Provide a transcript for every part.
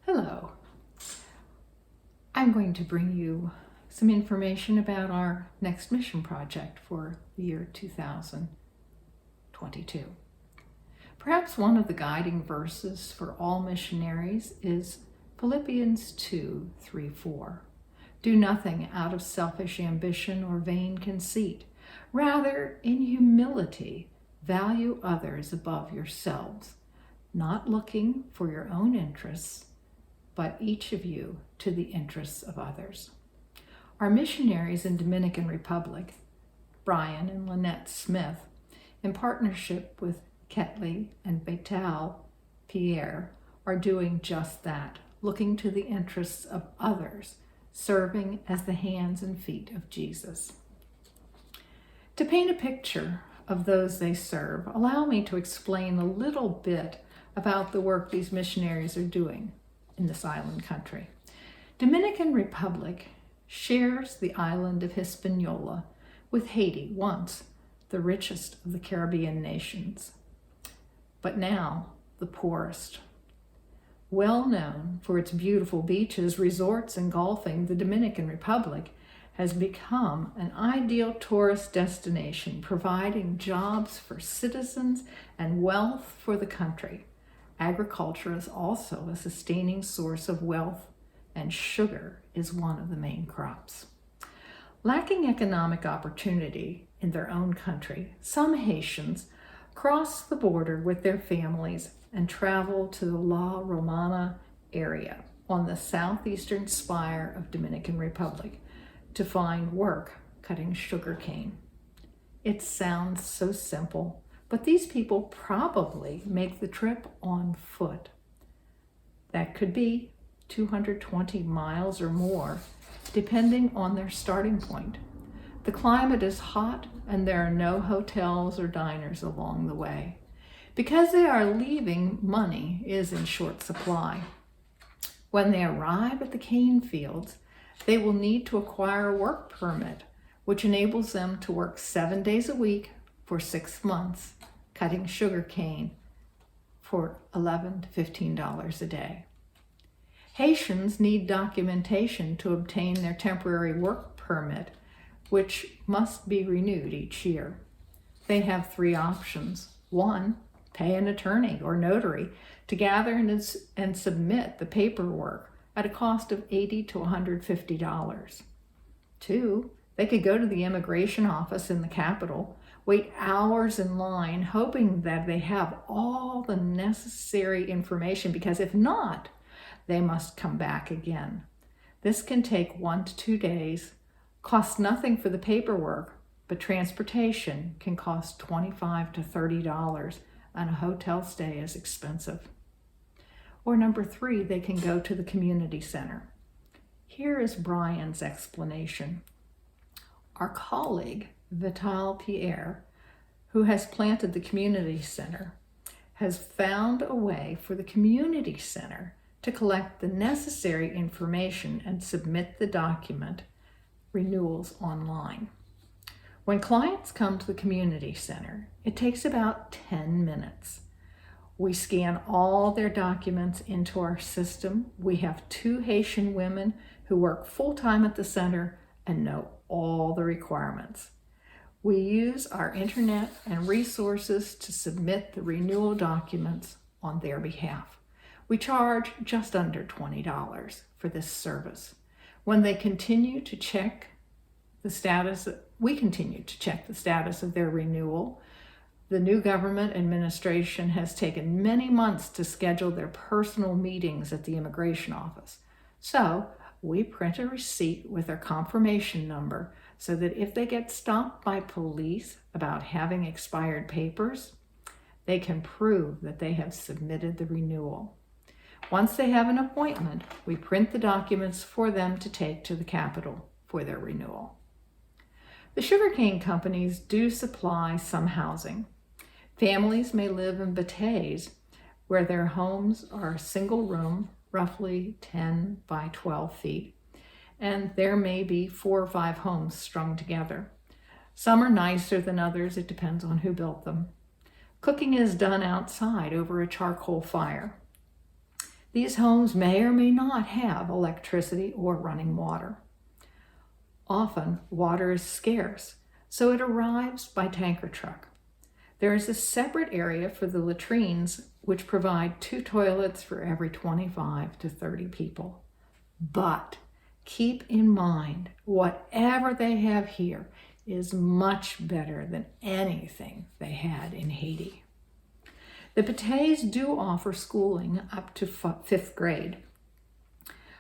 Hello. I'm going to bring you some information about our next mission project for the year 2022. Perhaps one of the guiding verses for all missionaries is Philippians 2:3-4. Do nothing out of selfish ambition or vain conceit. Rather, in humility, value others above yourselves, not looking for your own interests, but each of you to the interests of others. Our missionaries in Dominican Republic, Brian and Lynette Smith, in partnership with Ketley and Vital Pierre, are doing just that, looking to the interests of others, serving as the hands and feet of Jesus. To paint a picture of those they serve, allow me to explain a little bit about the work these missionaries are doing in this island country. Dominican Republic shares the island of Hispaniola with Haiti, once the richest of the Caribbean nations, but now the poorest. Well known for its beautiful beaches, resorts, and golfing, the Dominican Republic has become an ideal tourist destination, providing jobs for citizens and wealth for the country. Agriculture is also a sustaining source of wealth, and sugar is one of the main crops. Lacking economic opportunity in their own country, some Haitians cross the border with their families and travel to the La Romana area on the southeastern spire of Dominican Republic to find work cutting sugarcane. It sounds so simple, but these people probably make the trip on foot. That could be 220 miles or more, depending on their starting point. The climate is hot and there are no hotels or diners along the way. Because they are leaving, money is in short supply. When they arrive at the cane fields, they will need to acquire a work permit, which enables them to work 7 days a week for 6 months, cutting sugar cane for $11 to $15 a day. Haitians need documentation to obtain their temporary work permit, which must be renewed each year. They have 3 options. 1, pay an attorney or notary to gather and submit the paperwork at a cost of $80 to $150. 2, they could go to the immigration office in the capital, wait hours in line, hoping that they have all the necessary information, because if not, they must come back again. This can take 1 to 2 days, cost nothing for the paperwork, but transportation can cost $25 to $30, and a hotel stay is expensive. Or number 3, they can go to the community center. Here is Brian's explanation. Our colleague, Vital Pierre, who has planted the community center, has found a way for the community center to collect the necessary information and submit the document renewals online. When clients come to the community center, it takes about 10 minutes. We scan all their documents into our system. We have 2 Haitian women who work full-time at the center and know all the requirements. We use our internet and resources to submit the renewal documents on their behalf. We charge just under $20 for this service. When they continue to check the status, we continue to check the status of their renewal. The new government administration has taken many months to schedule their personal meetings at the immigration office. So we print a receipt with their confirmation number so that if they get stopped by police about having expired papers, they can prove that they have submitted the renewal. Once they have an appointment, we print the documents for them to take to the capital for their renewal. The sugarcane companies do supply some housing. Families may live in bateys where their homes are a single room, roughly 10 by 12 feet, and there may be 4 or 5 homes strung together. Some are nicer than others, it depends on who built them. Cooking is done outside over a charcoal fire. These homes may or may not have electricity or running water. Often, water is scarce, so it arrives by tanker truck. There is a separate area for the latrines, which provide 2 toilets for every 25 to 30 people. But keep in mind, whatever they have here is much better than anything they had in Haiti. The Patés do offer schooling up to 5th grade.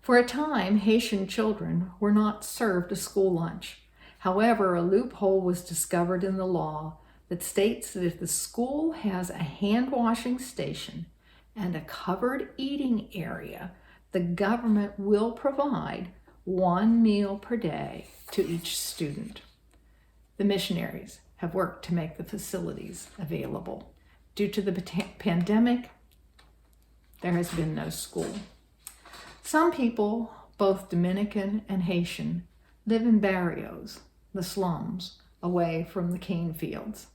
For a time, Haitian children were not served a school lunch. However, a loophole was discovered in the law that states that if the school has a hand-washing station and a covered eating area, the government will provide 1 meal per day to each student. The missionaries have worked to make the facilities available. Due to the pandemic, there has been no school. Some people, both Dominican and Haitian, live in barrios, the slums, away from the cane fields.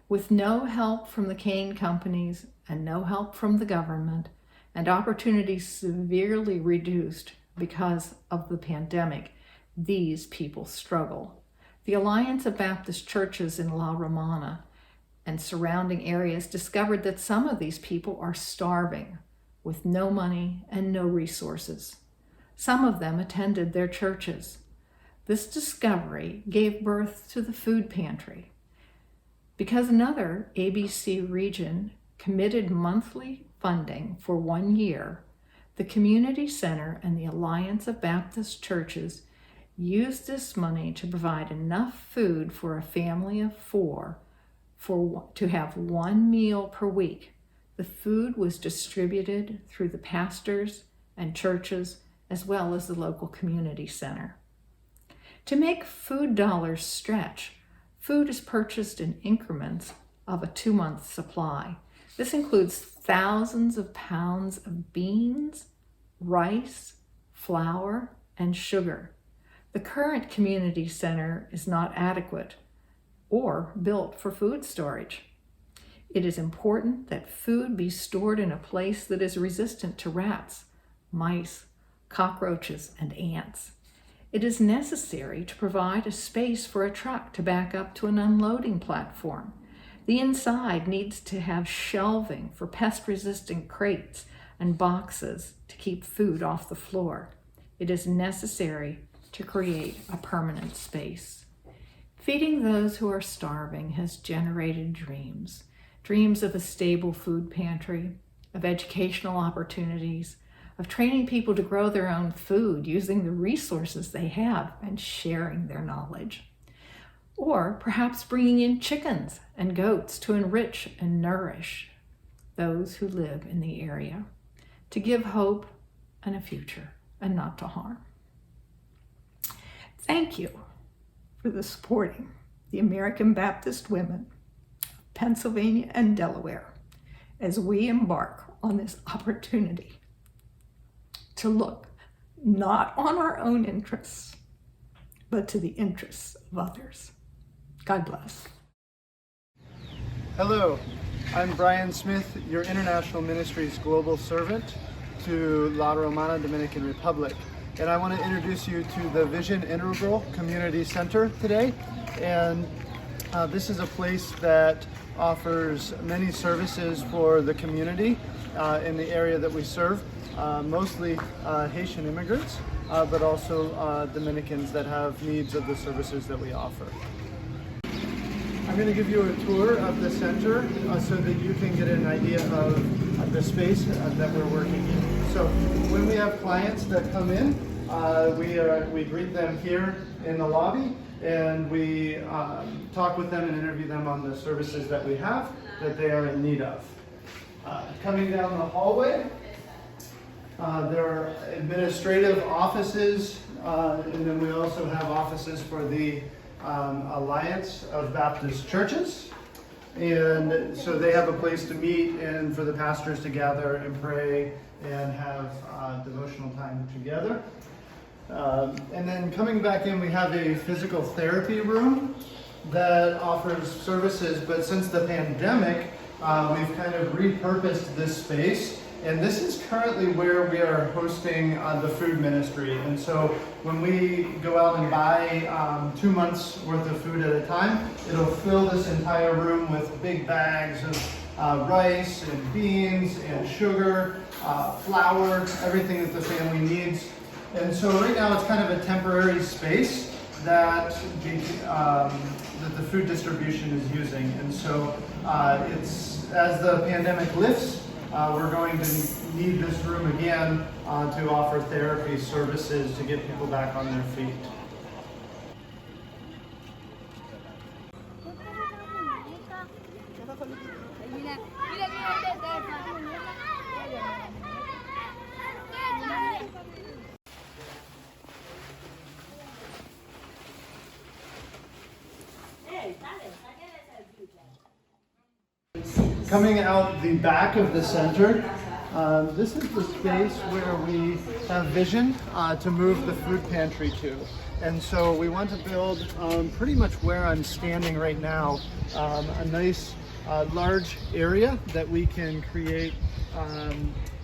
With no help from the cane companies and no help from the government, and opportunities severely reduced because of the pandemic, these people struggle. The Alliance of Baptist Churches in La Romana and surrounding areas discovered that some of these people are starving with no money and no resources. Some of them attended their churches. This discovery gave birth to the food pantry. Because another ABC region committed monthly funding for 1 year, the Community Center and the Alliance of Baptist Churches used this money to provide enough food for a family of 4 to have 1 meal per week. The food was distributed through the pastors and churches as well as the local community center. To make food dollars stretch, food is purchased in increments of a 2-month supply. This includes thousands of pounds of beans, rice, flour, and sugar. The current community center is not adequate or built for food storage. It is important that food be stored in a place that is resistant to rats, mice, cockroaches, and ants. It is necessary to provide a space for a truck to back up to an unloading platform. The inside needs to have shelving for pest-resistant crates and boxes to keep food off the floor. It is necessary to create a permanent space. Feeding those who are starving has generated dreams of a stable food pantry, of educational opportunities, of training people to grow their own food using the resources they have and sharing their knowledge. Or perhaps bringing in chickens and goats to enrich and nourish those who live in the area, to give hope and a future and not to harm. Thank you for supporting the American Baptist women of Pennsylvania and Delaware as we embark on this opportunity to look not on our own interests, but to the interests of others. God bless. Hello, I'm Brian Smith, your International Ministries Global Servant to La Romana, Dominican Republic. And I want to introduce you to the Vision Integral Community Center today. And this is a place that offers many services for the community in the area that we serve, mostly Haitian immigrants, but also Dominicans that have needs of the services that we offer. I'm going to give you a tour of the center so that you can get an idea of the space that we're working in. So when we have clients that come in, we greet them here in the lobby, and we talk with them and interview them on the services that we have that they are in need of. Coming down the hallway, there are administrative offices, and then we also have offices for the Alliance of Baptist Churches. And so they have a place to meet and for the pastors to gather and pray and have devotional time together. And then coming back in, we have a physical therapy room that offers services, but since the pandemic, we've kind of repurposed this space And this is currently where we are hosting the food ministry. And so when we go out and buy 2 months worth of food at a time, it'll fill this entire room with big bags of rice and beans and sugar, flour, everything that the family needs. And so right now it's kind of a temporary space that the food distribution is using. And so it's, as the pandemic lifts, we're going to need this room again to offer therapy services to get people back on their feet. Coming out the back of the center, this is the space where we have vision to move the food pantry to. And so we want to build pretty much where I'm standing right now, a nice large area that we can create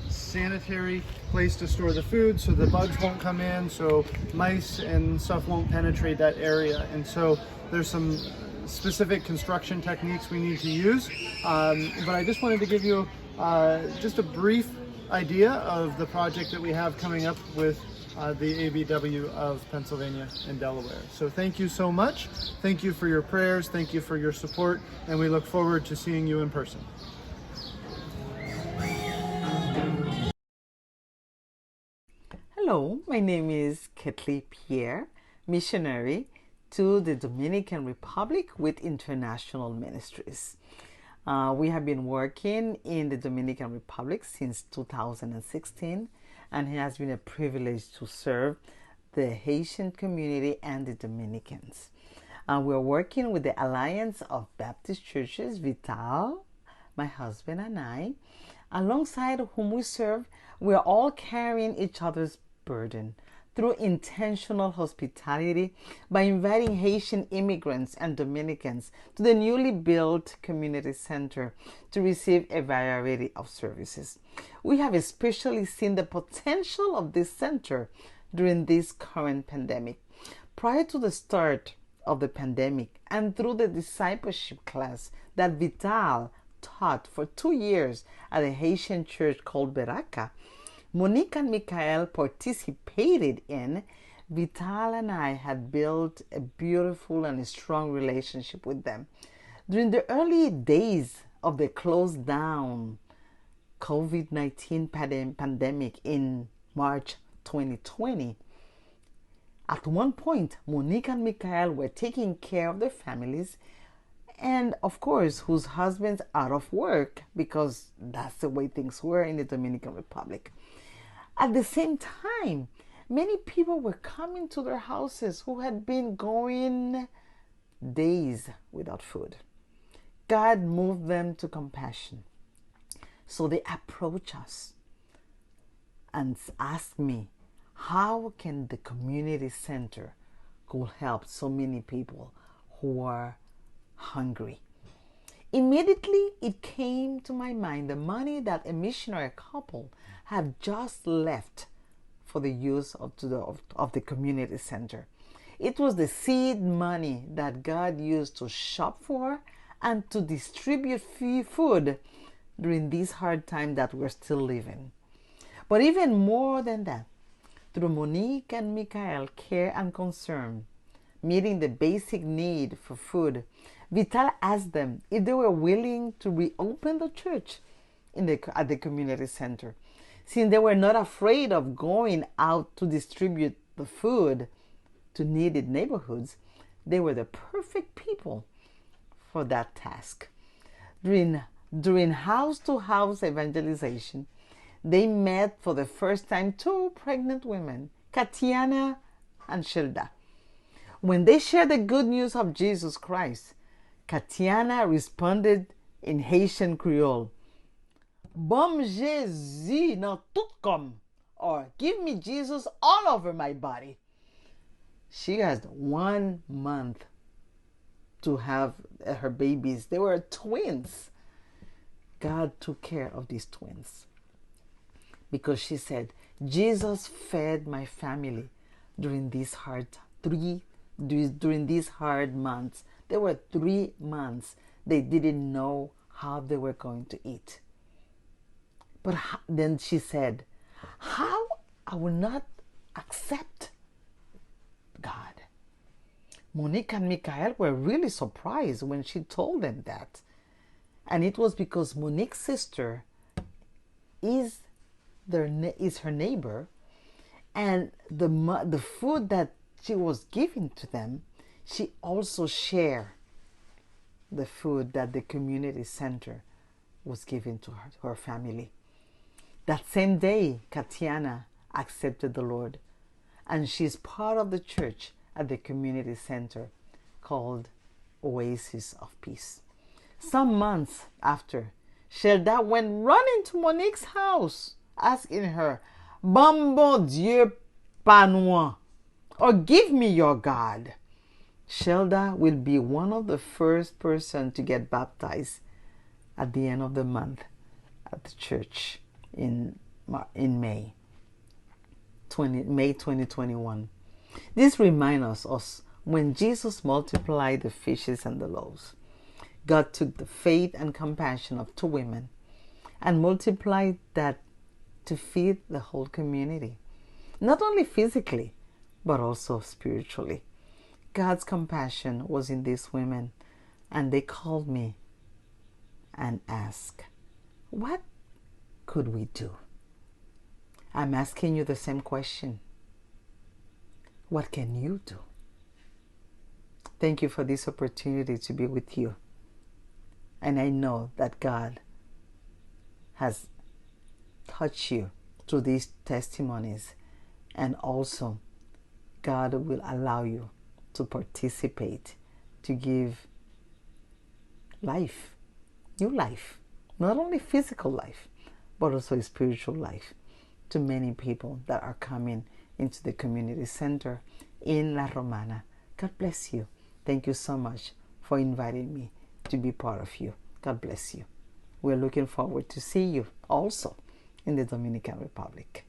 sanitary place to store the food so the bugs won't come in, so mice and stuff won't penetrate that area. And so there's some specific construction techniques we need to use, but I just wanted to give you just a brief idea of the project that we have coming up with the ABW of Pennsylvania and Delaware. So thank you so much. Thank you for your prayers. Thank you for your support, and we look forward to seeing you in person. Hello, my name is Ketli Pierre, missionary to the Dominican Republic with International Ministries. We have been working in the Dominican Republic since 2016, and it has been a privilege to serve the Haitian community and the Dominicans. We're working with the Alliance of Baptist Churches, Vital, my husband and I, alongside whom we serve. We're all carrying each other's burden through intentional hospitality by inviting Haitian immigrants and Dominicans to the newly built community center to receive a variety of services. We have especially seen the potential of this center during this current pandemic. Prior to the start of the pandemic and through the discipleship class that Vital taught for 2 years at a Haitian church called Beraka, Monique and Michael participated in, Vital and I had built a beautiful and strong relationship with them. During the early days of the closed down COVID-19 pandemic in March 2020, at one point, Monique and Michael were taking care of their families and, of course, whose husbands out of work, because that's the way things were in the Dominican Republic. At the same time, many people were coming to their houses who had been going days without food. God moved them to compassion. So they approached us and asked me, how can the community center go help so many people who are hungry? Immediately, it came to my mind the money that a missionary couple had just left for the use of the community center. It was the seed money that God used to shop for and to distribute free food during this hard time that we're still living. But even more than that, through Monique and Michael care and concern, meeting the basic need for food, Vital asked them if they were willing to reopen the church at the community center. Since they were not afraid of going out to distribute the food to needed neighborhoods, they were the perfect people for that task. During house-to-house evangelization, they met for the first time 2 pregnant women, Katiana and Shilda. When they shared the good news of Jesus Christ, Katiana responded in Haitian Creole, "Bom Jésus dans tout comme," or "Give me Jesus all over my body." She has 1 month to have her babies. They were twins. God took care of these twins. because she said, Jesus fed my family during these during these hard months. There were 3 months they didn't know how they were going to eat. But then she said, how I will not accept God. Monique and Michael were really surprised when she told them that. And it was because Monique's sister is her neighbor, and the food that she was giving to them, she also shared the food that the community center was giving to her family. That same day, Katiana accepted the Lord, and she's part of the church at the community center called Oasis of Peace. Some months after, Shelda went running to Monique's house, asking her, Bon Dieu panois, or give me your God. Shelda will be one of the first person to get baptized at the end of the month at the church in May 2021. This reminds us when Jesus multiplied the fishes and the loaves, God took the faith and compassion of 2 women and multiplied that to feed the whole community, not only physically, but also spiritually. God's compassion was in these women, and they called me and asked, what could we do? I'm asking you the same question. What can you do? Thank you for this opportunity to be with you. And I know that God has touched you through these testimonies, and also God will allow you to participate, to give life, new life, not only physical life, but also spiritual life to many people that are coming into the community center in La Romana. God bless you. Thank you so much for inviting me to be part of you. God bless you. We're looking forward to see you also in the Dominican Republic.